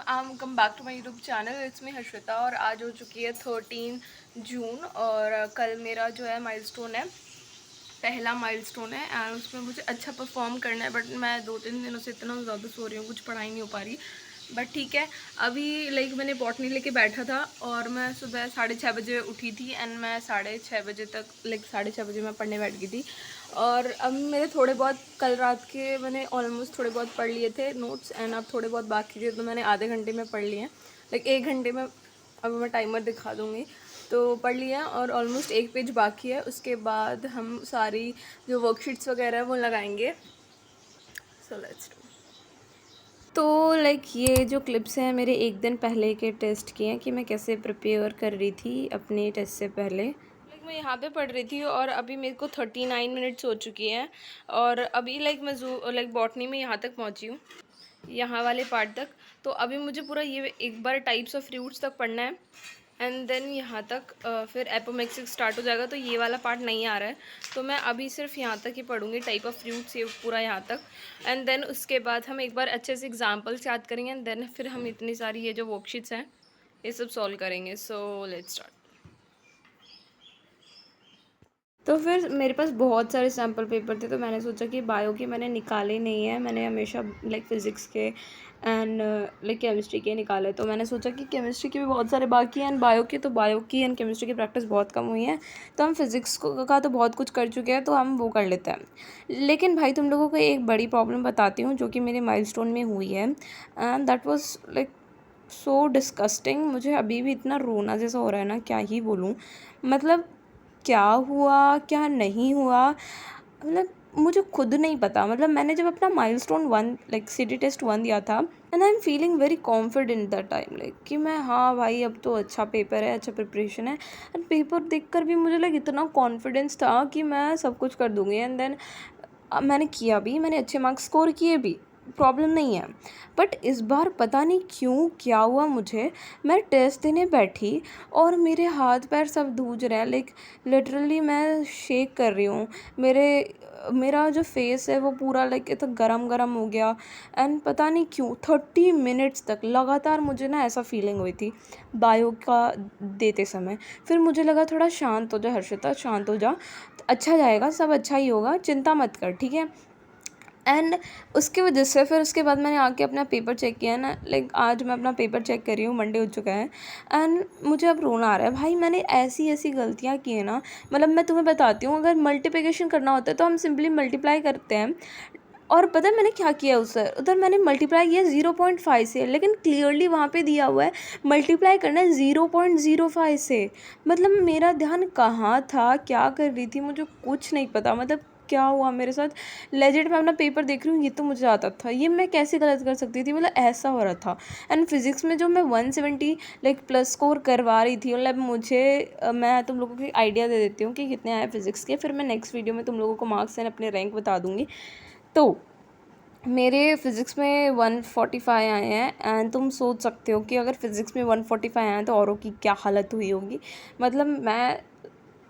Come back to my YouTube channel. It's me Harshita और आज हो चुकी है 13 जून और कल मेरा जो है माइलस्टोन है, पहला माइलस्टोन है एंड उसमें मुझे अच्छा परफॉर्म करना है। बट मैं 2-3 दिनों से इतना ज़्यादा सो रही हूँ, कुछ पढ़ाई नहीं हो पा रही। बट ठीक है, अभी मैंने बॉटनी लेके बैठा था और मैं सुबह 6:30 बजे उठी थी एंड मैं 6:30 बजे तक 6:30 बजे मैं पढ़ने बैठ गई थी। और अब मेरे थोड़े बहुत कल रात के मैंने ऑलमोस्ट थोड़े बहुत पढ़ लिए थे नोट्स एंड अब थोड़े बहुत बाकी थे, तो मैंने आधे घंटे में पढ़ लिए हैं। 1 घंटे में, अब मैं टाइमर दिखा दूँगी, तो पढ़ लिया और ऑलमोस्ट 1 पेज बाकी है। उसके बाद हम सारी जो वर्कशीट्स वगैरह है वो लगाएंगे। So let's do. तो ये जो क्लिप्स हैं मेरे 1 दिन पहले के टेस्ट के हैं कि मैं कैसे प्रिपेयर कर रही थी अपने टेस्ट से पहले। मैं यहाँ पे पढ़ रही थी और अभी मेरे को 39 मिनट्स हो चुकी हैं और अभी मैं बॉटनी में यहाँ तक पहुँची हूँ, यहाँ वाले पार्ट तक। तो अभी मुझे पूरा ये एक बार टाइप्स ऑफ फ्रूट्स तक पढ़ना है एंड देन यहाँ तक फिर एपोमेक्सिस स्टार्ट हो जाएगा। तो ये वाला पार्ट नहीं आ रहा है, तो मैं अभी सिर्फ यहाँ तक ही पढ़ूँगी, टाइप ऑफ फ्रूट्स ये पूरा यहाँ तक। एंड देन उसके बाद हम एक बार अच्छे से एग्जाम्पल्स याद करेंगे एंड देन फिर हम इतनी सारी ये जो वर्कशीट्स हैं ये सब सॉल्व करेंगे। So let's start. तो फिर मेरे पास बहुत सारे सैम्पल पेपर थे, तो मैंने सोचा कि बायो के मैंने निकाले नहीं है, मैंने हमेशा फ़िज़िक्स के एंड केमिस्ट्री के निकाले। तो मैंने सोचा कि केमिस्ट्री के भी बहुत सारे बाकी हैं एंड बायो के, तो बायो की एंड केमिस्ट्री की प्रैक्टिस बहुत कम हुई है, तो हम फिज़िक्स का तो बहुत कुछ कर चुके हैं, तो हम वो कर लेते हैं। लेकिन भाई तुम लोगों को एक बड़ी प्रॉब्लम बताती हूँ जो कि मेरे माइलस्टोन में हुई है and that was so disgusting. मुझे अभी भी इतना रोना जैसा हो रहा है ना, क्या ही बोलूँ। मतलब क्या हुआ क्या नहीं हुआ, मुझे खुद नहीं पता। मैंने जब अपना माइलस्टोन 1 सिटी टेस्ट 1 दिया था and I am feeling very confident that time कि मैं, हाँ भाई अब तो अच्छा पेपर है, अच्छा प्रिपरेशन है। एंड पेपर देखकर भी मुझे इतना कॉन्फिडेंस था कि मैं सब कुछ कर दूँगी। एंड देन मैंने किया भी, मैंने अच्छे मार्क्स स्कोर किए भी, प्रॉब्लम नहीं है। बट इस बार पता नहीं क्यों क्या हुआ मुझे, मैं टेस्ट देने बैठी और मेरे हाथ पैर सब धूज रहे हैं। लिटरली मैं शेक कर रही हूँ, मेरा जो फेस है वो पूरा इतना गरम गरम हो गया। एंड पता नहीं क्यों 30 मिनट्स तक लगातार मुझे ना ऐसा फीलिंग हुई थी बायो का देते समय। फिर मुझे लगा थोड़ा शांत हो जा हर्षिता, शांत हो जा, अच्छा जाएगा, सब अच्छा ही होगा, चिंता मत कर, ठीक है। एंड उसकी वजह से फिर उसके बाद मैंने आके अपना पेपर चेक किया ना, आज मैं अपना पेपर चेक कर रही हूँ, मंडे हो चुका है एंड मुझे अब रोना आ रहा है। भाई मैंने ऐसी ऐसी गलतियाँ की हैं ना, मैं तुम्हें बताती हूँ। अगर मल्टीप्लिकेशन करना होता है तो हम सिंपली मल्टीप्लाई करते हैं, और पता है मैंने क्या किया उधर मैंने मल्टीप्लाई किया 0.5 से, लेकिन क्लियरली वहाँ पे दिया हुआ है मल्टीप्लाई करना है 0.05 से। मेरा ध्यान कहाँ था, क्या कर रही थी, मुझे कुछ नहीं पता। क्या हुआ मेरे साथ, लेजिट मैं अपना पेपर देख रही हूँ, ये तो मुझे आता था, ये मैं कैसे गलत कर सकती थी, ऐसा हो रहा था। एंड फिज़िक्स में जो मैं 170 प्लस स्कोर करवा रही थी, मैं तुम लोगों को आइडिया दे देती हूँ कि कितने आए फिज़िक्स के, फिर मैं नेक्स्ट वीडियो में तुम लोगों को मार्क्स एंड अपने रैंक बता दूँगी। तो मेरे फ़िज़िक्स में 145 आए हैं एंड तुम सोच सकते हो कि अगर फ़िज़िक्स में 145 आए हैं तो औरों की क्या हालत हुई होगी। मैं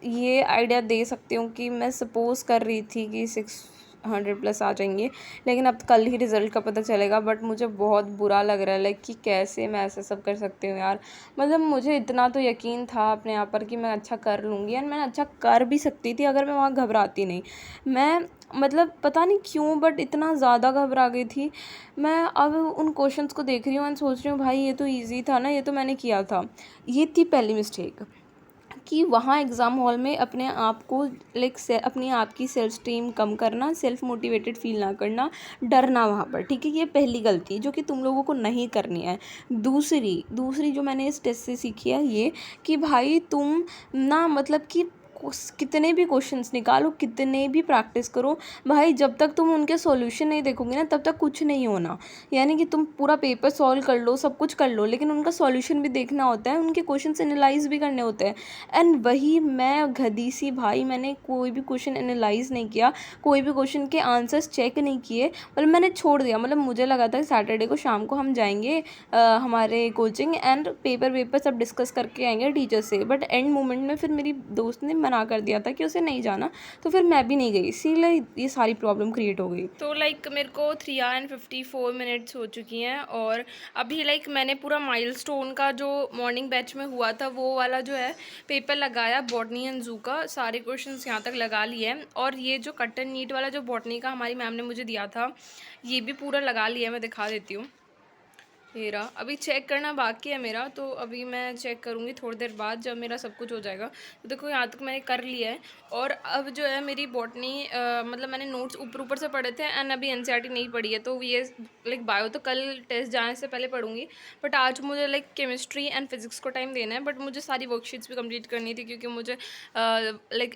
ये आइडिया दे सकती हूँ कि मैं सपोज़ कर रही थी कि 600 प्लस आ जाएंगे, लेकिन अब कल ही रिज़ल्ट का पता चलेगा। बट मुझे बहुत बुरा लग रहा है कि कैसे मैं ऐसा सब कर सकती हूँ यार। मुझे इतना तो यकीन था अपने आप पर कि मैं अच्छा कर लूँगी एंड मैं अच्छा कर भी सकती थी अगर मैं वहाँ घबराती नहीं। मैं पता नहीं क्यों बट इतना ज़्यादा घबरा गई थी। मैं अब उन क्वेश्चंस को देख रही हूँ एंड सोच रही हूँ भाई ये तो ईज़ी था ना, ये तो मैंने किया था। ये थी पहली मिस्टेक कि वहाँ एग्ज़ाम हॉल में अपने आप को अपनी आप की सेल्फ स्टीम कम करना, सेल्फ मोटिवेटेड फील ना करना, डरना वहाँ पर, ठीक है। ये पहली गलती जो कि तुम लोगों को नहीं करनी है। दूसरी जो मैंने इस टेस्ट से सीखी है ये कि भाई तुम ना कि कितने भी क्वेश्चंस निकालो, कितने भी प्रैक्टिस करो, भाई जब तक तुम उनके सॉल्यूशन नहीं देखोगे ना तब तक कुछ नहीं होना। यानी कि तुम पूरा पेपर सॉल्व कर लो, सब कुछ कर लो, लेकिन उनका सॉल्यूशन भी देखना होता है, उनके क्वेश्चन एनालाइज भी करने होते हैं। एंड वही मैं गधी सी भाई, मैंने कोई भी क्वेश्चन एनालाइज नहीं किया, कोई भी क्वेश्चन के आंसर्स चेक नहीं किए, मैंने छोड़ दिया। मुझे लगा था सैटरडे को शाम को हम जाएंगे हमारे कोचिंग एंड पेपर सब डिस्कस करके आएंगे टीचर से। बट एंड मोमेंट में फिर मेरी दोस्त ने मना कर दिया था कि उसे नहीं जाना, तो फिर मैं भी नहीं गई, इसीलिए ये सारी प्रॉब्लम क्रिएट हो गई। तो मेरे को 3 hours and 54 minutes हो चुकी हैं, और अभी मैंने पूरा माइलस्टोन का जो मॉर्निंग बैच में हुआ था वो वाला जो है पेपर लगाया, बॉटनी एंड जू का सारे क्वेश्चंस यहाँ तक लगा लिए हैं, और ये जो कट एंड नीट वाला जो बॉटनी का हमारी मैम ने मुझे दिया था ये भी पूरा लगा लिया है। मैं दिखा देती हूँ, मेरा अभी चेक करना बाकी है मेरा, तो अभी मैं चेक करूँगी थोड़ी देर बाद जब मेरा सब कुछ हो जाएगा। तो देखो यहाँ तक मैंने कर लिया है, और अब जो है मेरी बॉटनी मतलब मैंने नोट्स ऊपर ऊपर से पढ़े थे, एंड अभी एनसीईआरटी नहीं पढ़ी है, तो ये बायो तो कल टेस्ट जाने से पहले पढ़ूंगी, बट आज मुझे केमिस्ट्री एंड फिजिक्स को टाइम देना है, बट मुझे सारी वर्कशीट्स भी कंप्लीट करनी थी, क्योंकि मुझे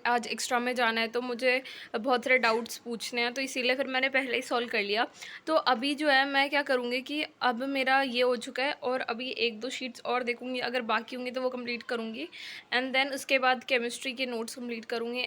आज एक्स्ट्रा में जाना है, तो मुझे बहुत सारे डाउट्स पूछने हैं, तो इसीलिए फिर मैंने पहले ही सॉल्व कर लिया। तो अभी जो है मैं क्या करूँगी कि अब मेरा ये हो चुका है, और अभी 1-2 शीट्स और देखूँगी, अगर बाकी होंगी तो वो कंप्लीट करूँगी, एंड देन उसके बाद केमिस्ट्री के नोट्स कंप्लीट करूँगी,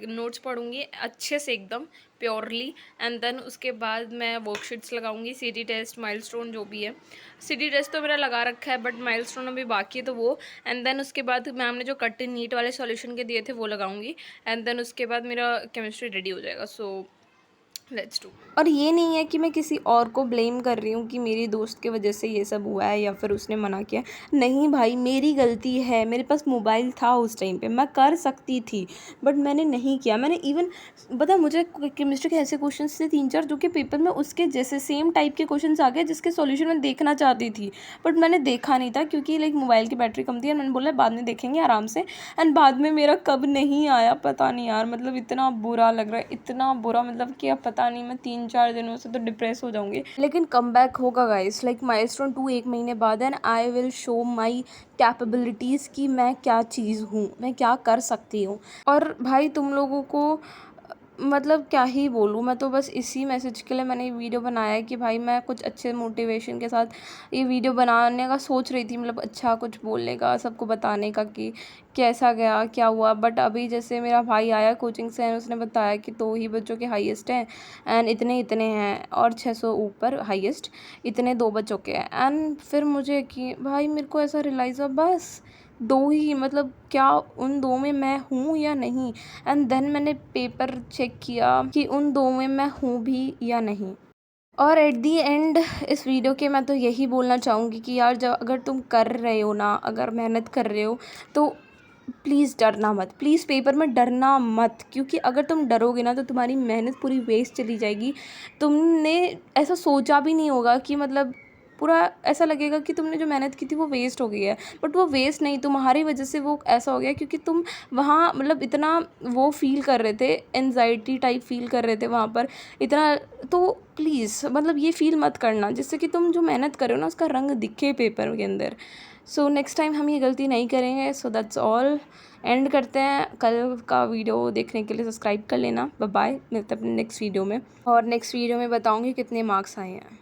नोट्स पढ़ूँगी अच्छे से एकदम प्योरली, एंड देन उसके बाद मैं वर्कशीट्स लगाऊंगी, सिटी टेस्ट, माइलस्टोन जो भी है। सिटी टेस्ट तो मेरा लगा रखा है, बट माइलस्टोन अभी बाकी है, तो वो, एंड देन उसके बाद मैम ने जो कट एंड नीट वाले सॉल्यूशन के दिए थे वो लगाऊंगी, एंड देन उसके बाद मेरा केमिस्ट्री रेडी हो जाएगा। So let's do. और ये नहीं है कि मैं किसी और को ब्लेम कर रही हूँ कि मेरी दोस्त की वजह से ये सब हुआ है या फिर उसने मना किया, नहीं भाई मेरी गलती है, मेरे पास मोबाइल था उस टाइम पे, मैं कर सकती थी बट मैंने नहीं किया। मैंने इवन पता मुझे केमिस्ट्री के ऐसे क्वेश्चंस थे 3-4 जो कि पेपर में उसके जैसे सेम टाइप के क्वेश्चंस आ गए जिसके सॉल्यूशन मैं देखना चाहती थी, बट मैंने देखा नहीं था क्योंकि मोबाइल की बैटरी कम थी, और मैंने बोला बाद में देखेंगे आराम से, एंड बाद में मेरा कब नहीं आया पता नहीं यार, इतना बुरा लग रहा है, इतना बुरा, कि अब पता नहीं, मैं 3-4 दिनों से तो डिप्रेस हो जाऊंगी, लेकिन कम बैक होगा गाइस। माइलस्टोन 2 1 महीने बाद, and I will show my capabilities कि मैं क्या चीज़ हूँ, मैं क्या कर सकती हूँ। और भाई तुम लोगों को क्या ही बोलूँ, मैं तो बस इसी मैसेज के लिए मैंने ये वीडियो बनाया है कि भाई मैं कुछ अच्छे मोटिवेशन के साथ ये वीडियो बनाने का सोच रही थी, अच्छा कुछ बोलने का, सबको बताने का कि कैसा गया क्या हुआ। बट अभी जैसे मेरा भाई आया कोचिंग से, उसने बताया कि 2 ही बच्चों के हाईएस्ट हैं, एंड इतने हैं, और 600 ऊपर हाईएस्ट, इतने 2 बच्चों के हैं, एंड फिर मुझे कि भाई मेरे को ऐसा रियलाइज़ हुआ बस 2 ही, क्या उन 2 में मैं हूँ या नहीं, एंड देन मैंने पेपर चेक किया कि उन 2 में मैं हूँ भी या नहीं। और एट दी एंड इस वीडियो के मैं तो यही बोलना चाहूँगी कि यार जब अगर तुम कर रहे हो ना, अगर मेहनत कर रहे हो तो प्लीज़ डरना मत, प्लीज़ पेपर में डरना मत, क्योंकि अगर तुम डरोगे ना तो तुम्हारी मेहनत पूरी वेस्ट चली जाएगी। तुमने ऐसा सोचा भी नहीं होगा कि पूरा ऐसा लगेगा कि तुमने जो मेहनत की थी वो वेस्ट हो गई है, बट वो वेस्ट नहीं, तुम्हारी वजह से वो ऐसा हो गया क्योंकि तुम वहाँ इतना वो फील कर रहे थे, एनजाइटी टाइप फील कर रहे थे वहाँ पर इतना। तो प्लीज़ ये फील मत करना, जिससे कि तुम जो मेहनत कर रहे हो ना उसका रंग दिखे पेपर के अंदर। सो नेक्स्ट टाइम हम ये गलती नहीं करेंगे। सो दैट्स ऑल, एंड करते हैं। कल का वीडियो देखने के लिए सब्सक्राइब कर लेना। बाय बाय, मिलते हैं अपने नेक्स्ट वीडियो में, और नेक्स्ट वीडियो में बताऊँगी कितने मार्क्स आए हैं।